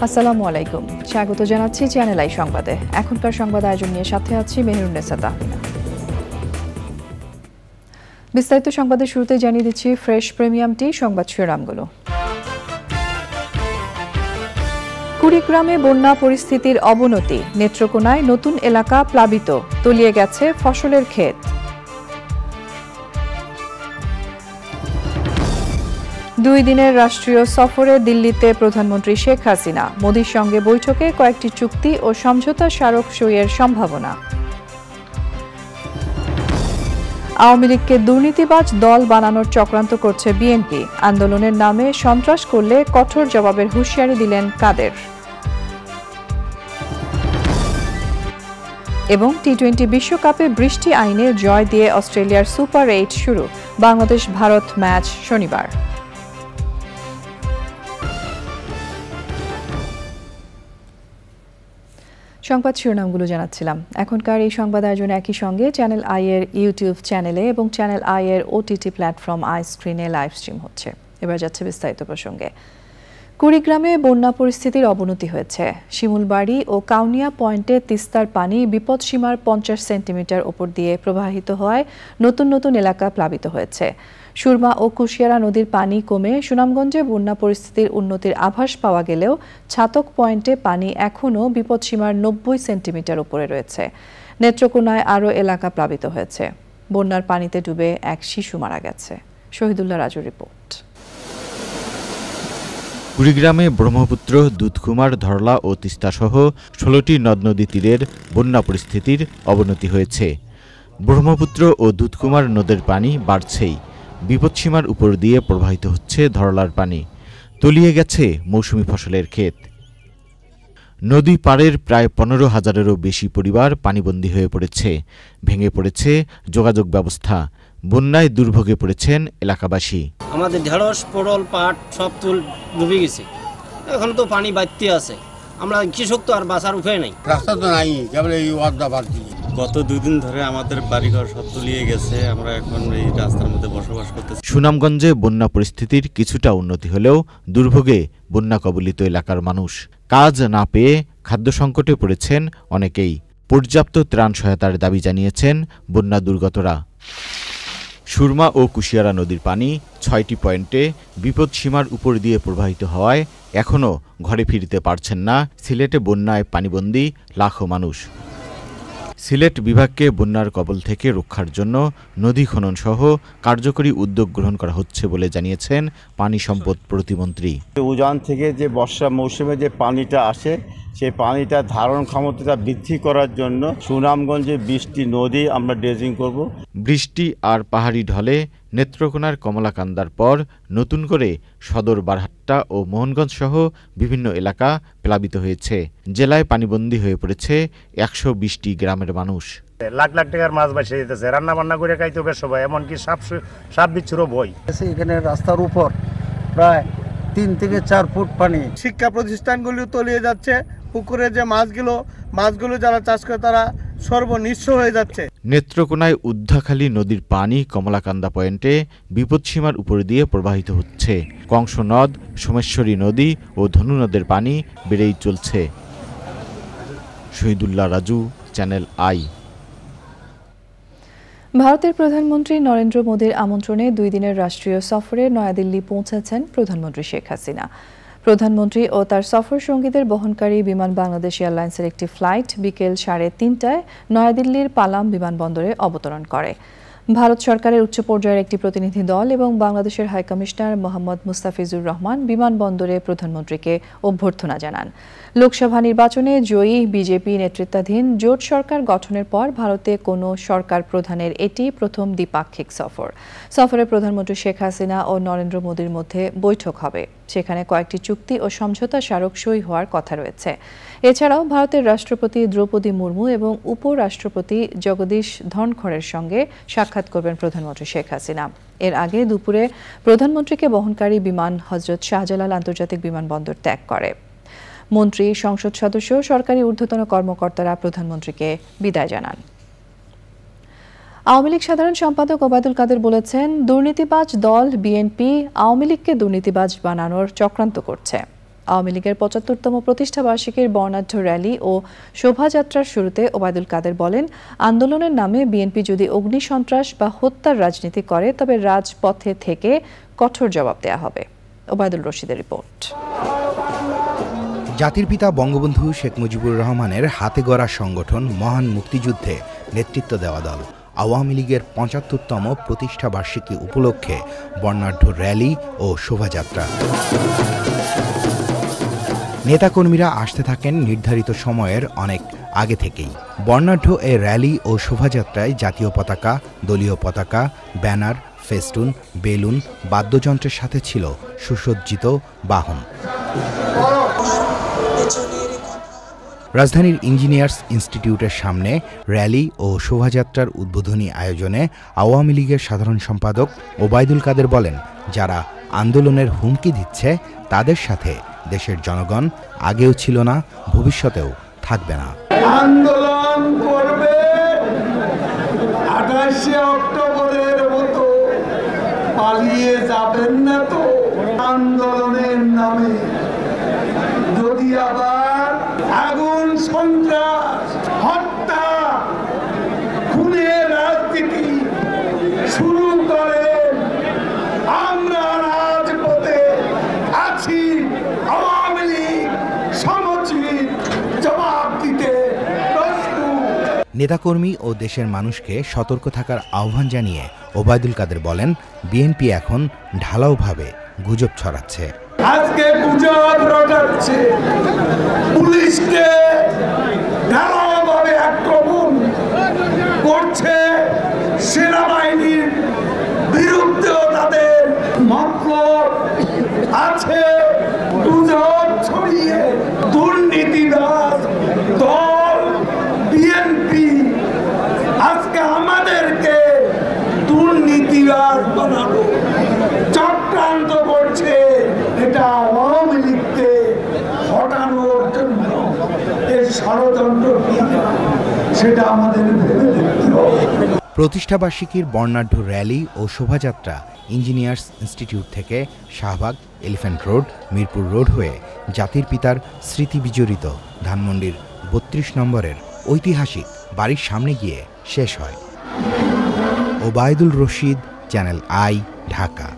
আসসালামু আলাইকুম, স্বাগত জানাচ্ছি চ্যানেল আই সংবাদে। এখনকার সংবাদ আয়োজন নিয়ে সাথে আছি মেহেরুন্নেসা তাহমিনা। বিস্তারিত সংবাদের শুরুতে জানিয়ে দিচ্ছি ফ্রেশ প্রিমিয়াম টি সংবাদ শিরোনামগুলো। কুড়িগ্রামে বন্যা পরিস্থিতির অবনতি, নেত্রকোনায় নতুন এলাকা প্লাবিত, তলিয়ে গেছে ফসলের ক্ষেত। দুই দিনের রাষ্ট্রীয় সফরে দিল্লিতে প্রধানমন্ত্রী শেখ হাসিনা, মোদির সঙ্গে বৈঠকে কয়েকটি চুক্তি ও সমঝোতা স্মারক সইয়ের সম্ভাবনা। আওয়ামী লীগকে দুর্নীতিবাজ দল বানানোর চক্রান্ত করছে বিএনপি, আন্দোলনের নামে সন্ত্রাস করলে কঠোর জবাবের হুঁশিয়ারি দিলেন কাদের। এবং টি-20 বিশ্বকাপে বৃষ্টি আইনে জয় দিয়ে অস্ট্রেলিয়ার সুপার 8 শুরু, বাংলাদেশ ভারত ম্যাচ শনিবার। সংবাদ শিরোনামগুলো জানাচ্ছিলাম। এখনকার এই সংবাদ আয়োজনে একই সঙ্গে চ্যানেল আই এর ইউটিউব চ্যানেলে এবং চ্যানেল আই এর ওটিটি প্ল্যাটফর্ম আই স্ক্রিনে লাইভ স্ট্রিম হচ্ছে। এবার যাচ্ছে বিস্তারিত প্রসঙ্গে। কুড়িগ্রামে বন্যা পরিস্থিতির অবনতি হয়েছে। শিমুলবাড়ি ও কাউনিয়া পয়েন্টে তিস্তার পানি বিপদসীমার 50 সেন্টিমিটার ওপর দিয়ে প্রবাহিত হওয়ায় নতুন নতুন এলাকা প্লাবিত হয়েছে। সুরমা ও কুশিয়ারা নদীর পানি কমে সুনামগঞ্জে বন্যা পরিস্থিতির উন্নতির আভাস পাওয়া গেলেও ছাতক পয়েন্টে পানি এখনও বিপদসীমার 90 সেন্টিমিটার উপরে রয়েছে। নেত্রকোনায় আরও এলাকা প্লাবিত হয়েছে। বন্যার পানিতে ডুবে এক শিশু মারা গেছে। শহীদুল্লাহ রাজুর রিপোর্ট। কুড়িগ্রামে ব্রহ্মপুত্র, দুধকুমার, ধরলা ও তিস্তাসহ 16টি নদ-নদী তীরের বন্যা পরিস্থিতির অবনতি হয়েছে। ব্রহ্মপুত্র ও দুধকুমার নদের পানি বাড়ছেই, বিপদসীমার উপর দিয়ে প্রবাহিত হচ্ছে ধরলার পানি, তলিয়ে গেছে মৌসুমি ফসলের ক্ষেত। নদী পাড়ের প্রায় 15,000-এরও বেশি পরিবার পানিবন্দী হয়ে পড়েছে, ভেঙে পড়েছে যোগাযোগ ব্যবস্থা, বন্যায় দুর্ভোগে পড়েছেন এলাকাবাসী। আমাদের ঢেঁড়স, পটল, পাট সব ডুবে গেছে, এখন তো পানি বাড়তে আছে, আমরা কৃষক তো আর বাঁচার উপায় নাই, রাস্তা তো নাই, কেবল এই ওয়াদা বাড়তি। গত 2 দিন ধরে আমাদের বাড়িঘর সব তলিয়ে গেছে, আমরা এখন এই রাস্তার মধ্যে বসবাস করতেছি। সুনামগঞ্জে বন্যা পরিস্থিতির কিছুটা উন্নতি হলেও দুর্ভোগে বন্যা কবলিত এলাকার মানুষ। কাজ না পেয়ে খাদ্য সংকটে পড়েছেন অনেকেই। পর্যাপ্ত ত্রাণ সহায়তার দাবি জানিয়েছেন বন্যা দুর্গতরা। সুরমা ও কুশিয়ারা নদীর পানি 6টি পয়েন্টে বিপদসীমার উপর দিয়ে প্রবাহিত হওয়ায় এখনও ঘরে ফিরতে পারছেন না সিলেটে বন্যায় পানিবন্দী লাখো মানুষ। সিলেট বিভাগকে বন্যার কবল থেকে রক্ষার জন্য নদী খনন সহ কার্যকরী উদ্যোগ গ্রহণ করা হচ্ছে বলে জানিয়েছেন পানি সম্পদ প্রতিমন্ত্রী। উজান থেকে যে বর্ষা মৌসুমে যে পানিটা আসে, সেই পানিটা ধারণ ক্ষমতাটা বৃদ্ধি করার জন্য সুনামগঞ্জে 20টি নদী আমরা ড্রেজিং করব। বৃষ্টি আর পাহাড়ি ঢলে নেত্রকোনার কমলাকান্দার পর নতুন করে সদর বারহাট্টা ও মোহনগঞ্জ সহ বিভিন্ন এলাকা প্লাবিত হয়েছে। জেলায় পানিবন্দী হয়ে পড়েছে 120টি গ্রামের মানুষ। লাখ লাখ টাকার মাছ বাসে যেতেছে, রান্না বান্না করে খাইতে হবে সবাই, এমনকি সাপ বিচ্ছুরও ভয়। এখানে রাস্তার উপর প্রায় 3 থেকে 4 ফুট পানি। শিক্ষা প্রতিষ্ঠানগুলো তলিয়ে যাচ্ছে, পুকুরে যে মাছগুলো যারা চাষ করে তারা সর্বনিঃস্ব হয়ে যাচ্ছে। নেত্রকোনায় উদ্ধাখালী নদীর পানি কমলাকান্দা পয়েন্টে বিপদসীমার উপর দিয়ে প্রবাহিত হচ্ছে। কংস নদ, সোমেশ্বরী নদী ও ধনু নদের পানি বেড়েই চলছে। Shahidullah Raju, channel I. ভারতের প্রধানমন্ত্রী নরেন্দ্র মোদির আমন্ত্রণে 2 দিনের রাষ্ট্রীয় সফরে নয়াদিল্লি পৌঁছেছেন প্রধানমন্ত্রী শেখ হাসিনা। প্রধানমন্ত্রী ও তার সফর সঙ্গীদের বহনকারী বিমান বাংলাদেশ এয়ারলাইন্সের একটি ফ্লাইট বিকেল 3:30টায় নয়াদিল্লির পালাম বিমানবন্দরে অবতরণ করে। ভারত সরকারের উচ্চ পর্যায়ের একটি প্রতিনিধি দল এবং বাংলাদেশের হাইকমিশনার মোহাম্মদ মুস্তাফিজুর রহমান বিমানবন্দরে প্রধানমন্ত্রীকে অভ্যর্থনা জানান। লোকসভা নির্বাচনে জয়ী বিজেপি নেতৃত্বাধীন জোট সরকার গঠনের পর ভারতে কোনো সরকার প্রধানের এটি প্রথম দ্বিপাক্ষিক সফর। সফরে প্রধানমন্ত্রী শেখ হাসিনা ও নরেন্দ্র মোদির মধ্যে বৈঠক হবে। সেখানে কয়েকটি চুক্তি ও সমঝোতা স্মারক সই হওয়ার কথা রয়েছে। এছাড়াও ভারতের রাষ্ট্রপতি দ্রৌপদী মুর্মু এবং উপরাষ্ট্রপতি জগদীশ ধনখড়ের সঙ্গে সাক্ষাৎ করবেন প্রধানমন্ত্রী শেখ হাসিনা। এর আগে দুপুরে প্রধানমন্ত্রীকে বহনকারী বিমান হযরত শাহজালাল আন্তর্জাতিক বিমানবন্দর ত্যাগ করে। মন্ত্রী, সংসদ সদস্য, সরকারি ঊর্ধ্বতন কর্মকর্তারা প্রধানমন্ত্রীকে বিদায় জানান। আওয়ামী লীগ সাধারণ সম্পাদক ওবায়দুল কাদের বলেছেন, দুর্নীতিবাজ দল বিএনপি আওয়ামী লীগকে দুর্নীতিবাজ বানানোর চক্রান্ত করছে। আওয়ামী লীগের ৭৫তম প্রতিষ্ঠাবার্ষিকীর বর্ণাঢ্য র্যালি ও শোভাযাত্রার শুরুতে ওবায়দুল কাদের বলেন, আন্দোলনের নামে বিএনপি যদি অগ্নিসন্ত্রাস বা হত্যার রাজনীতি করে তবে রাজপথে থেকে কঠোর জবাব দেয়া হবে। ওবায়দুল রশিদের রিপোর্ট। জাতির পিতা বঙ্গবন্ধু শেখ মুজিবুর রহমানের হাতে গড়া সংগঠন মহান মুক্তিযুদ্ধে নেতৃত্ব দেওয়া দল আওয়ামী লীগের ৭৫তম প্রতিষ্ঠাবার্ষিকী উপলক্ষে বর্ণাঢ্য র্যালি ও শোভাযাত্রা। নেতাকর্মীরা আসতে থাকেন নির্ধারিত সময়ের অনেক আগে থেকেই। বর্ণাঢ্য এই র্যালি ও শোভাযাত্রায় জাতীয় পতাকা, দলীয় পতাকা, ব্যানার, ফেস্টুন, বেলুন, বাদ্যযন্ত্রের সাথে ছিল সুসজ্জিত বাহন। রাজধানীর ইঞ্জিনিয়ার্স ইনস্টিটিউটের সামনে র্যালি ও শোভাযাত্রার উদ্বোধনী আয়োজনে আওয়ামী লীগের সাধারণ সম্পাদক ওবায়দুল কাদের বলেন, যারা আন্দোলনের হুমকি দিচ্ছে তাদের সাথে দেশের জনগণ আগেও ছিল না, ভবিষ্যতেও থাকবে না। আন্দোলন করবে 28 অক্টোবরের মতো, পালিয়ে যাবেন না তো। আন্দোলনের নামে যদি আবার আগুন, সন্ত্রাস, হত্যা, খুনের রাজনীতি শুরু করে, আমরা রাজপথে আছি। আওয়ামী লীগ সমুচিত জবাব দিতে প্রস্তুত। নেতাকর্মী ও দেশের মানুষকে সতর্ক থাকার আহ্বান জানিয়ে ওবায়দুল কাদের বলেন, বিএনপি এখন ঢালাওভাবে গুজব ছড়াচ্ছে। আজকে গুজব রটাচ্ছে, পুলিশকে ঢালাওভাবে আক্রমণ করছে, সেনাবাহিনীর বিরুদ্ধেও তাদের মতলব আছে। গুজব ছড়িয়ে দুর্নীতিবাজ দল বিএনপি আজকে আমাদেরকে দুর্নীতিবাজ বানাবো চক্রান্ত করছে। এটা আওয়ামী লীগকে হটানোর জন্য এর ষড়যন্ত্র কি, সেটা আমাদের ভেবে দেখতে হবে। প্রতিষ্ঠাবার্ষিকীর বর্ণাঢ্য র্যালি ও শোভাযাত্রা ইঞ্জিনিয়ার্স ইনস্টিটিউট থেকে Shahbag, elephant road, Mirpur road হয়ে জাতির পিতার স্মৃতি বিজড়িত ধানমন্ডির ৩২ নম্বরের ঐতিহাসিক বাড়ির সামনে গিয়ে শেষ হয়। Obaidul Rashid, channel I, Dhaka.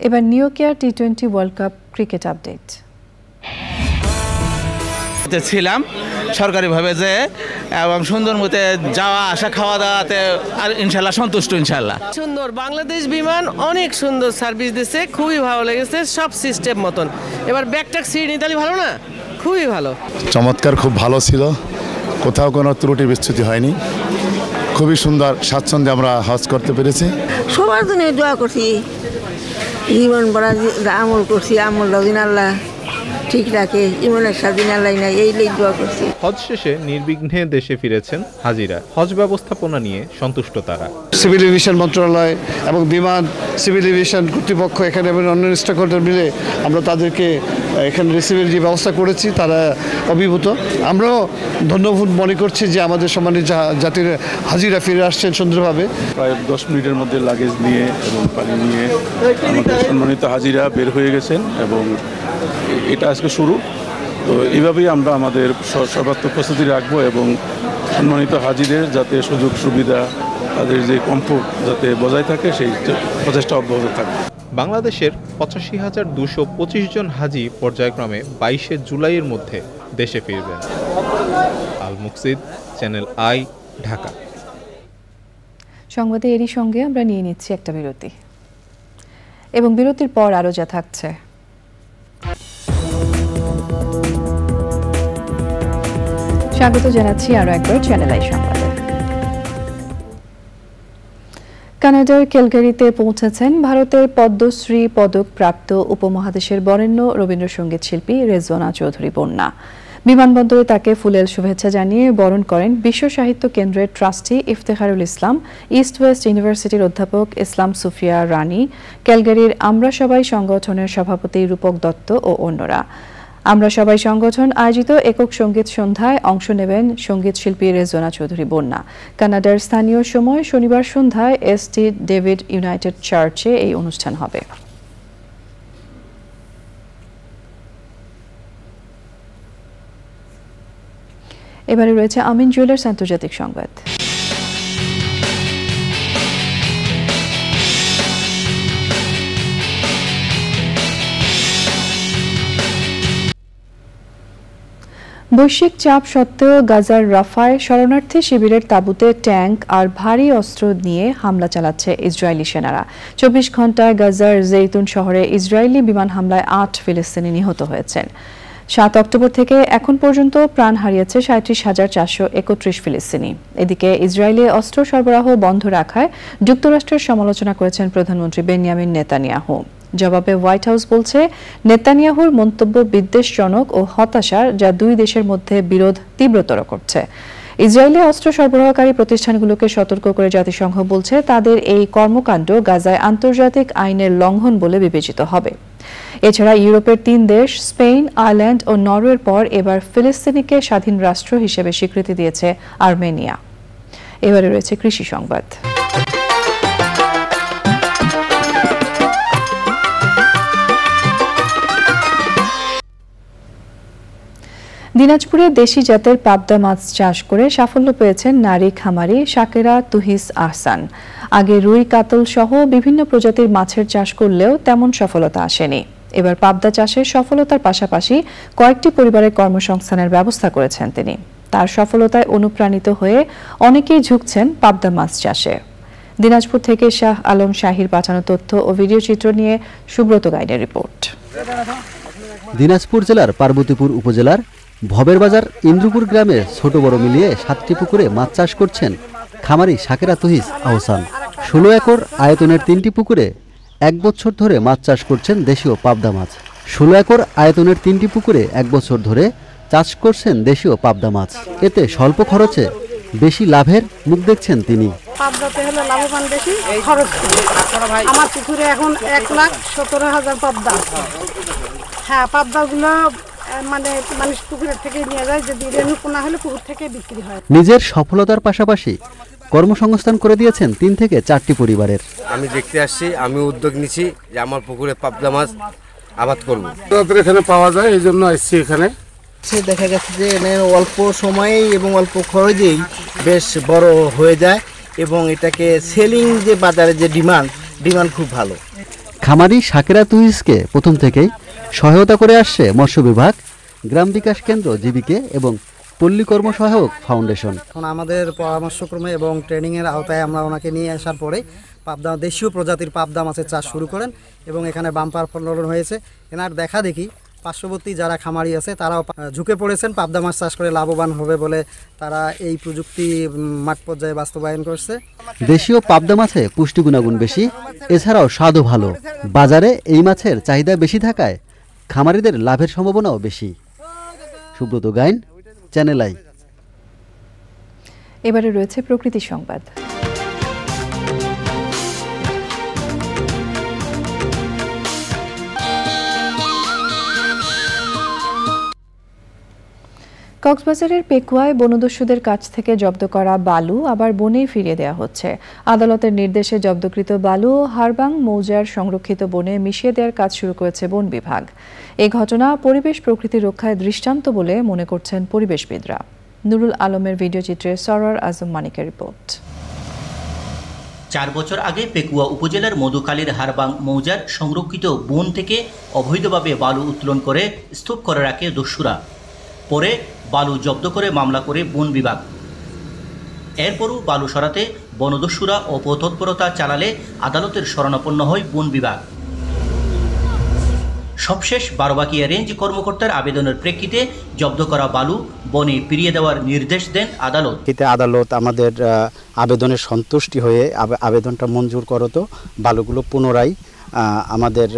এবার নিউকেয়ার টি-20 ওয়ার্ল্ড কাপ ক্রিকেট আপডেট। ছিলাম সরকারিভাবে যে এবং সুন্দর মতে যাওয়া আসা, খাওয়া দাওয়াতে আর ইনশাল্লাহ সন্তুষ্ট। ইনশাল্লাহ সুন্দর, বাংলাদেশ বিমান অনেক সুন্দর সার্ভিস দিচ্ছে, খুবই ভালো লেগেছে, সব সিস্টেম মতন। এবার ব্যাগটাক সিট ইতালি ভালো না, খুবই ভালো, চমৎকার, খুব ভালো ছিল, কোথাও কোনো ত্রুটি বিচ্যুতি হয়নি, খুবই সুন্দর স্বাচ্ছন্দ্যে আমরা হজ করতে পেরেছি। সবার জন্য দোয়া করছি, জীবন বড় আমল করছি, আমল দিন আল্লাহ ঠিক রাখে, ইমনের স্বাধীন আল্লাহ নাই, এই দোয়া করছি। হজ শেষে নির্বিঘ্নে দেশে ফিরেছেন হাজিরা। হজ ব্যবস্থাপনা নিয়ে সন্তুষ্ট তারা। সিভিল এভিয়েশন মন্ত্রণালয় এবং বিমান সিভিল এভিয়েশন কর্তৃপক্ষ এখানে এবং অন্য স্টেকহোল্ডার মিলে আমরা তাদেরকে এখানে রিসিভের যে ব্যবস্থা করেছি তারা অভিভূত। আমরাও ধন্যবাদ মনে করছি যে আমাদের সম্মানিত জাতির হাজিরা ফিরে আসছেন সুন্দরভাবে। প্রায় 10 মিনিটের মধ্যে লাগেজ নিয়ে এবং পানি নিয়ে আমাদের সম্মানিত হাজিরা বের হয়ে গেছেন এবং এটা আজকে শুরু। তো এইভাবেই আমরা আমাদের সর্বাত্মক প্রস্তুতি রাখবো এবং সম্মানিত হাজিদের যাতে সুযোগ সুবিধা, তাদের যে কমফোর্ট যাতে বজায় থাকে সেই প্রচেষ্টা অব্যাহত থাকবে। বাংলাদেশের ৮৫,২২৫ জন হাজি পর্যায়ক্রমে ২২শে জুলাইয়ের মধ্যে দেশে ফিরবেন। আল মুকসিদ, চ্যানেল আই, ঢাকা। সংবাদে এরই সঙ্গে আমরা নিয়ে নিচ্ছি একটা বিরতি এবং বিরতির পর আরও যা থাকছে। স্বাগত জানাচ্ছি আরও একবার চ্যানেল আই সংবাদে। কানাডার ক্যালগারিতে পৌঁছেছেন ভারতের পদ্মশ্রী পদক প্রাপ্ত উপমহাদেশের বরেণ্য রবীন্দ্রসঙ্গীত শিল্পী রেজওয়ানা চৌধুরী বন্যা। বিমানবন্দরে তাকে ফুলেল শুভেচ্ছা জানিয়ে বরণ করেন বিশ্ব সাহিত্য কেন্দ্রের ট্রাস্টি ইফতেখারুল ইসলাম, ইস্ট ওয়েস্ট ইউনিভার্সিটির অধ্যাপক ইসলাম সুফিয়া রানী, ক্যালগারির আমরা সবাই সংগঠনের সভাপতি রূপক দত্ত ও অন্যরা। আমরা সবাই সংগঠন আয়োজিত একক সঙ্গীত সন্ধ্যায় অংশ নেবেন সঙ্গীত শিল্পী রেজওয়ানা চৌধুরী বন্যা। কানাডার স্থানীয় সময় শনিবার সন্ধ্যায় এসটি ডেভিড ইউনাইটেড চার্চে এই অনুষ্ঠান হবে। এবারে রয়েছে আমিন জুয়েলার্স আন্তর্জাতিক সংবাদ। বৈশ্বিক চাপ সত্ত্বেও গাজার রাফায় শরণার্থী শিবিরের তাঁবুতে ট্যাঙ্ক আর ভারী অস্ত্র নিয়ে হামলা চালাচ্ছে ইসরায়েলি সেনারা। 24 ঘণ্টায় গাজার জেইতুন শহরে ইসরায়েলি বিমান হামলায় 8 ফিলিস্তিনি নিহত হয়েছেন। 7 অক্টোবর থেকে এখন পর্যন্ত প্রাণ হারিয়েছে 37,431 ফিলিস্তিনি। এদিকে ইসরায়েলে অস্ত্র সরবরাহ বন্ধ রাখায় যুক্তরাষ্ট্রের সমালোচনা করেছেন প্রধানমন্ত্রী বেনিয়ামিন নেতানিয়াহু। জবাবে হোয়াইট হাউস বলছে, নেতানিয়াহুর মন্তব্য বিদ্বেষজনক ও হতাশার, যা দুই দেশের মধ্যে বিরোধ তীব্রতর করছে। ইসরায়েলে অস্ত্র সরবরাহকারী প্রতিষ্ঠানগুলোকে সতর্ক করে জাতিসংঘ বলছে, তাদের এই কর্মকাণ্ড গাজায় আন্তর্জাতিক আইনের লঙ্ঘন বলে বিবেচিত হবে। এছাড়া ইউরোপের 3 দেশ স্পেন, আয়ারল্যান্ড ও নরওয়ের পর এবার ফিলিস্তিনিকে স্বাধীন রাষ্ট্র হিসেবে স্বীকৃতি দিয়েছে আর্মেনিয়া। এবারে রয়েছে কৃষি সংবাদ। দিনাজপুরে দেশি জাতের পাবদা মাছ চাষ করে সাফল্য পেয়েছেন নারী খামারি শাকেরা তুহিস আহসান। আগে রুই, কাতল সহ বিভিন্ন প্রজাতির মাছের চাষ করলেও তেমন সফলতা আসেনি। এবার পাবদা চাষের সফলতার পাশাপাশি কয়েকটি পরিবারের কর্মসংস্থানের ব্যবস্থা করেছেন তিনি। তার সফলতায় অনুপ্রাণিত হয়ে অনেকেই ঝুঁকছেন পাবদা মাছ চাষে। দিনাজপুর থেকে শাহ আলম শাহির পাঠানো তথ্য ও ভিডিও চিত্র নিয়ে সুব্রত গাইডের রিপোর্ট। দিনাজপুর জেলার পার্বতীপুর উপজেলার ভবের বাজার ইন্দ্রপুর গ্রামের ছোট বড় মিলিয়ে 7টি পুকুরে মাছ চাষ করছেন খামারি শাকেরা তুহিস আহসান। 16 একর আয়তনের 3টি পুকুরে 1 বছর ধরে মাছ চাষ করছেন দেশীয় পাবদা মাছ। 16 একর আয়তনের 3টি পুকুরে 1 বছর ধরে চাষ করছেন দেশীয় পাবদা মাছ। এতে স্বল্প খরচে বেশি লাভের মুখ দেখছেন তিনি। পাবদাতে হলে লাভবান বেশি, খরচ আমার পুকুরে এখন 1,17,000 পাবদা। হ্যাঁ, পাবদাগুলো মানে মানুষ পুকুরের থেকে নিয়ে যায়, যদি রেণুপোনা হলে পুকুর থেকে বিক্রি হয়। নিজের সফলতার পাশাপাশি কর্মসংস্থান করে দিয়েছেন 3 থেকে 4টি পরিবারের। আমি দেখতে আসছি, আমি উদ্যোগ নিচ্ছি যে আমার পুকুরে পাবদা মাছ আবাদ করব। এখানে পাওয়া যায়, এই জন্য আসছি এখানে। দেখা গেছে যে অল্প সময়েই এবং অল্প খরচেই বেশ বড় হয়ে যায় এবং এটাকে সেলিং যে বাজারে যে ডিমান্ড খুব ভালো। খামারি শাকেরা তুহিসকে প্রথম থেকেই সহায়তা করে আসছে মৎস্য বিভাগ, গ্রাম বিকাশ কেন্দ্র, জীবিকে এবং পল্লী কর্মসহায়ক ফাউন্ডেশন। এখন আমাদের পরামর্শক্রমে এবং ট্রেনিংয়ের আওতায় আমরা ওনাকে নিয়ে আসার পরে পাবদা দেশীয় প্রজাতির পাবদা মাছের চাষ শুরু করেন এবং এখানে বাম্পার ফলন হয়েছে। এনার দেখা দেখি পার্শ্ববর্তী যারা খামারি আছে তারাও ঝুঁকে পড়েছেন পাবদা মাছ চাষ করে লাভবান হবে বলে তারা এই প্রযুক্তি মাঠ পর্যায়ে বাস্তবায়ন করছে। দেশীয় পাবদা মাছে পুষ্টি গুণাগুণ বেশি, এছাড়াও স্বাদও ভালো। বাজারে এই মাছের চাহিদা বেশি থাকায় খামারিদের লাভের সম্ভাবনাও বেশি। Subrata Gain, channel I. এবারে রয়েছে প্রকৃতি সংবাদ। কক্সবাজারের পেকুয়ায় বনদস্যুদের কাছ থেকে জব্দ করা বালু আবার বনেই ফিরিয়ে দেওয়া হচ্ছে। আদালতের নির্দেশে জব্দকৃত বালু হারবাং মৌজার সংরক্ষিত বনে মিশিয়ে দেওয়ার কাজ শুরু করেছে বন বিভাগ। এই ঘটনা পরিবেশ প্রকৃতি রক্ষায় দৃষ্টান্ত বলে মনে করছেন পরিবেশবিদরা। নুরুল আলমের ভিডিও চিত্রে সরওয়ার আজম মানিকের রিপোর্ট। 4 বছর আগে পেকুয়া উপজেলার মধুকালীর হারবাং মৌজার সংরক্ষিত বন থেকে অবৈধভাবে বালু উত্তোলন করে স্তূপ করে রাখে দস্যুরা। পরে বালু জব্দ করে মামলা করে বন বিভাগ। এরপরও বালু সরাতে বনদস্যুরা অপতৎপরতা চালালে আদালতের শরণাপন্ন হয় বন বিভাগ। সবশেষ বারবাকিয়া রেঞ্জ কর্মকর্তার আবেদনের প্রেক্ষিতে জব্দ করা বালু বনে ফিরিয়ে দেওয়ার নির্দেশ দেন আদালত। এতে আদালত আমাদের আবেদনের সন্তুষ্টি হয়ে আবেদনটা মঞ্জুর করতো বালুগুলো পুনরায় আমাদের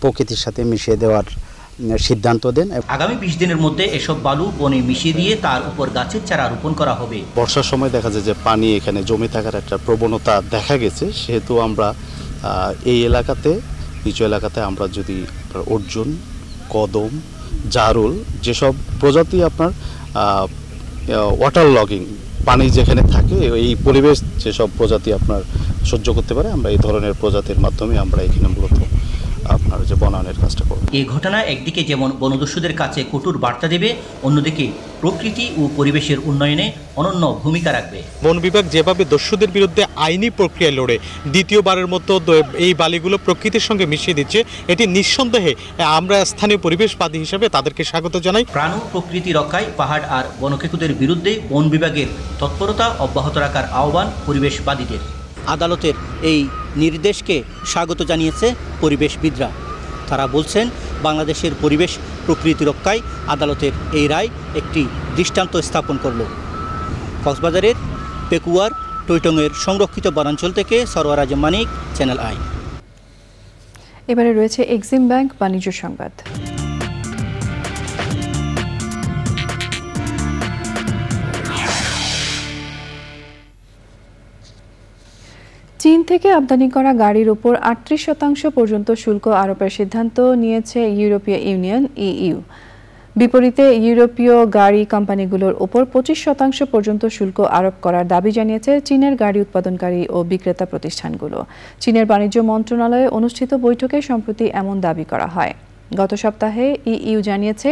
প্রকৃতির সাথে মিশিয়ে দেওয়ার সিদ্ধান্ত দেন। আগামী 20 দিনের মধ্যে এসব বালু বনে মিশিয়ে দিয়ে তার উপর গাছের চারা রোপণ করা হবে। বর্ষার সময় দেখা যায় যে পানি এখানে জমে থাকার একটা প্রবণতা দেখা গেছে, সেহেতু আমরা এই এলাকাতে নিচু এলাকাতে আমরা যদি অর্জুন, কদম, জারুল যেসব প্রজাতি আপনার ওয়াটার লগিং পানি যেখানে থাকে এই পরিবেশ যেসব প্রজাতি আপনার সহ্য করতে পারে, আমরা এই ধরনের প্রজাতির মাধ্যমে আমরা এখানে মূলত আপনার যে বনায়নের কাজটা করব। এই ঘটনা একদিকে যেমন বনদস্যুদের কাছে কঠোর বার্তা দেবে, অন্যদিকে প্রকৃতি ও পরিবেশের উন্নয়নে অনন্য ভূমিকা রাখবে। বন বিভাগ যেভাবে দস্যুদের বিরুদ্ধে আইনি প্রক্রিয়া লড়ে দ্বিতীয়বারের মতো এই বালিগুলো প্রকৃতির সঙ্গে মিশিয়ে দিচ্ছে, এটি নিঃসন্দেহে আমরা স্থানীয় পরিবেশবাদী হিসেবে তাদেরকে স্বাগত জানাই। প্রাণ ও প্রকৃতি রক্ষায় পাহাড় আর বনকেকুদের বিরুদ্ধে বন বিভাগের তৎপরতা অব্যাহত রাখার আহ্বান পরিবেশবাদীদের। আদালতের এই নির্দেশকে স্বাগত জানিয়েছে পরিবেশবিদরা। তারা বলছেন বাংলাদেশের পরিবেশ প্রকৃতি রক্ষায় আদালতের এই রায় একটি দৃষ্টান্ত স্থাপন করল। কক্সবাজারের পেকুয়ার টৈটংয়ের সংরক্ষিত বনাঞ্চল থেকে সরওয়ার আজম মানিক, চ্যানেল আই। এবারে রয়েছে এক্সিম ব্যাংক বাণিজ্য সংবাদ। চীন থেকে আমদানি করা গাড়ির উপর ৩৮% পর্যন্ত শুল্ক আরোপের সিদ্ধান্ত নিয়েছে ইউরোপীয় ইউনিয়ন ইইউ। বিপরীতে ইউরোপীয় গাড়ি কোম্পানিগুলোর উপর 25% পর্যন্ত শুল্ক আরোপ করার দাবি জানিয়েছে চীনের গাড়ি উৎপাদনকারী ও বিক্রেতা প্রতিষ্ঠানগুলো। চীনের বাণিজ্য মন্ত্রণালয়ে অনুষ্ঠিত বৈঠকে সম্প্রতি এমন দাবি করা হয়। গত সপ্তাহে ইইউ জানিয়েছে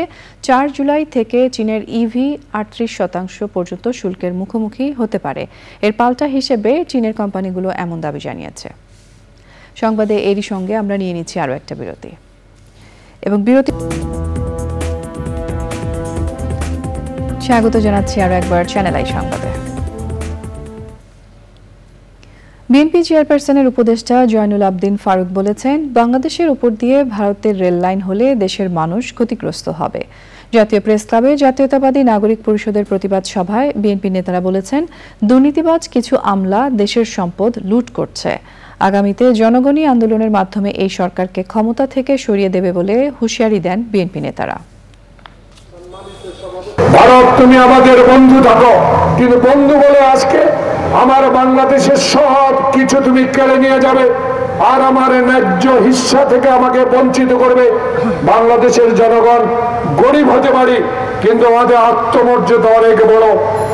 ৪ জুলাই থেকে চীনের ইভি ৩৮% পর্যন্ত শুল্কের মুখোমুখি হতে পারে। এর পাল্টা হিসেবে চীনের কোম্পানিগুলো এমন দাবি জানিয়েছে। সংবাদে এরই সঙ্গে আমরা নিয়ে নিচ্ছি আরও একটা বিরতি, এবং বিরতি স্বাগত জানাচ্ছি আরও একবার চ্যানেল আই সংবাদে। বিএনপি চেয়ারপারসনের উপদেষ্টা জয়নুল আবদিন ফারুক বলেছেন, বাংলাদেশের উপর দিয়ে ভারতের রেল লাইন হলে দেশের মানুষ ক্ষতিগ্রস্ত হবে। জাতীয় প্রেস ক্লাবে জাতীয়তাবাদী নাগরিক পরিষদের প্রতিবাদ সভায় বিএনপি নেতারা বলেছেন, দুর্নীতিবাজ কিছু আমলা দেশের সম্পদ লুট করছে। আগামীতে জনগণই আন্দোলনের মাধ্যমে এই সরকারকে ক্ষমতা থেকে সরিয়ে দেবে বলে হুঁশিয়ারি দেন বিএনপি নেতারা। ভারত, তুমি আমাদের বন্ধু থাকো, কিন্তু বন্ধু বলে আজকে আমার বাংলাদেশের সব কিছু তুমি কেড়ে নিয়ে যাবে আর আমার ন্যায্য হিস্সা থেকে আমাকে বঞ্চিত করবে। বাংলাদেশের জনগণ গরিব হতে পারি, কিন্তু আমাদের আত্মমর্যাদা অনেক বড়।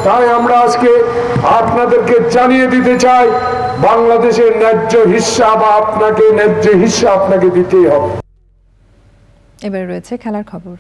তাই আমরা আজকে আপনাদেরকে জানিয়ে দিতে চাই, বাংলাদেশের ন্যায্য হিস্সা বা আপনাকে ন্যায্য হিস্সা আপনাকে দিতেই হবে। এবারে রয়েছে খেলার খবর।